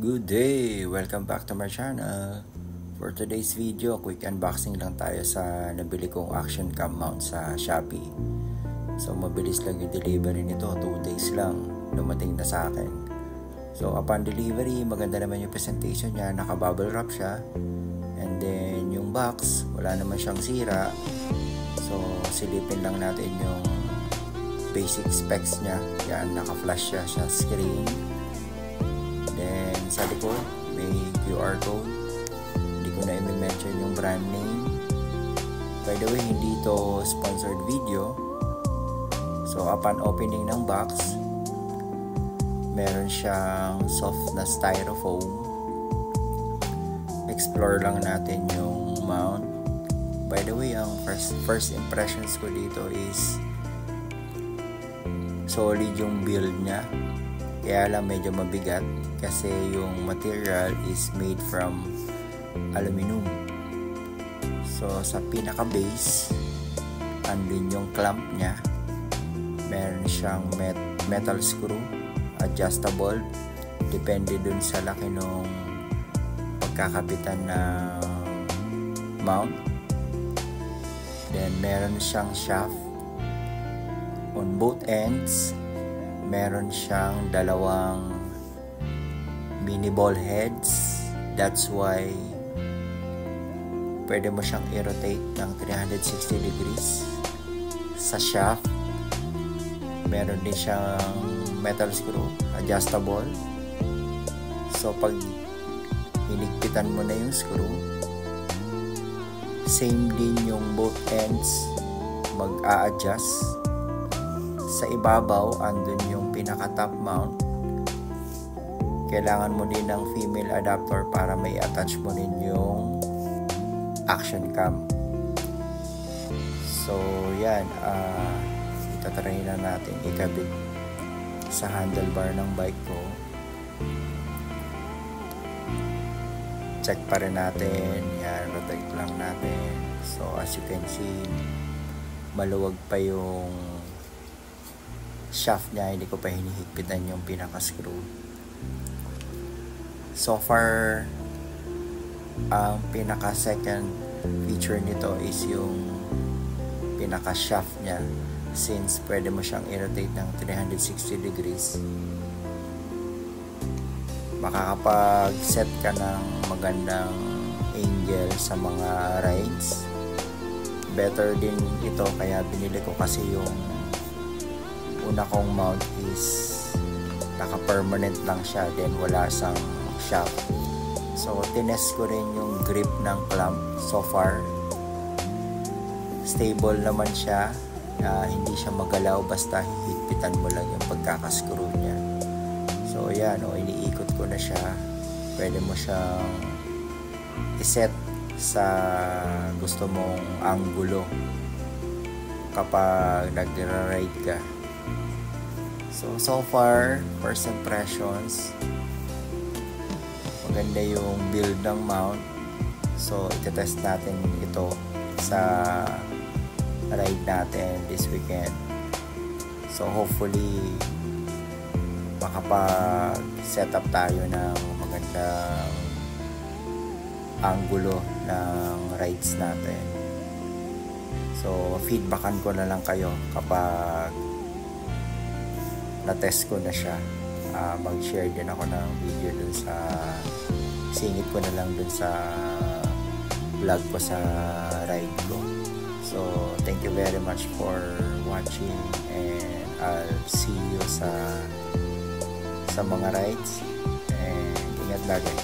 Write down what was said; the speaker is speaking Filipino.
Good day! Welcome back to my channel. For today's video, quick unboxing lang tayo sa nabili kong action cam mount sa Shopee. So mabilis lang yung delivery nito, 2 days lang dumating na sa akin. So upon delivery, maganda naman yung presentation niya, naka-bubble wrap siya. And then yung box, wala naman siyang sira. So silipin lang natin yung basic specs niya. Yan, naka-flash siya sa screen. Then sa likod may QR code. Hindi ko na i-mention yung brand name. By the way, hindi ito sponsored video. So upon opening ng box, meron siyang soft na styrofoam. Explore lang natin yung mount. By the way, ang first impressions ko dito is solid yung build niya. Kaya lang medyo mabigat kasi yung material is made from aluminum. So sa pinaka base, andun yung clamp niya. Meron siyang metal screw, adjustable, depende dun sa laki nung pagkakapitan ng mount. Then meron siyang shaft on both ends. Meron siyang dalawang mini ball heads. That's why pwede mo siyang i-rotate ng 360 degrees. Sa shaft, meron din siyang metal screw, adjustable. So pag hinigpitan mo na yung screw, same din yung both ends mag-a-adjust. Sa ibabaw, andun yung pinaka top mount. Kailangan mo din ng female adapter para may attach mo din yung action cam. So yan, itatry na natin ikabit sa handlebar ng bike ko. Check pa rin natin. Yan, rotate lang natin. So as you can see, maluwag pa yung shaft niya, hindi ko pa hinihigpitan yung pinaka screw. So far, ang pinaka second feature nito is yung pinaka shaft niya, since pwede mo siyang i-rotate ng 360 degrees. Makakapag-set ka ng magandang angle sa mga rides. Better din ito, kaya binili ko kasi yung una kong mount is naka-permanent lang siya, then wala sang shaft. So tinest ko rin yung grip ng clamp. So far stable naman siya, hindi siya magalaw basta hihigpitan mo lang yung pagkakascrew niya. So yan, iniikot ko na siya. Pwede mo siyang iset sa gusto mong anggulo kapag nag-ride ka. So far, first impressions, maganda yung build ng mount. So itetest natin ito sa ride natin this weekend. So hopefully makapag-set up tayo ng magandang anggulo ng rides natin. So feedbackan ko na lang kayo kapag na-test ko na siya. Mag-share din ako ng video dun sa singit ko na lang dun sa vlog ko sa ride ko. So thank you very much for watching, and I'll see you sa mga rides, and ingat lagi.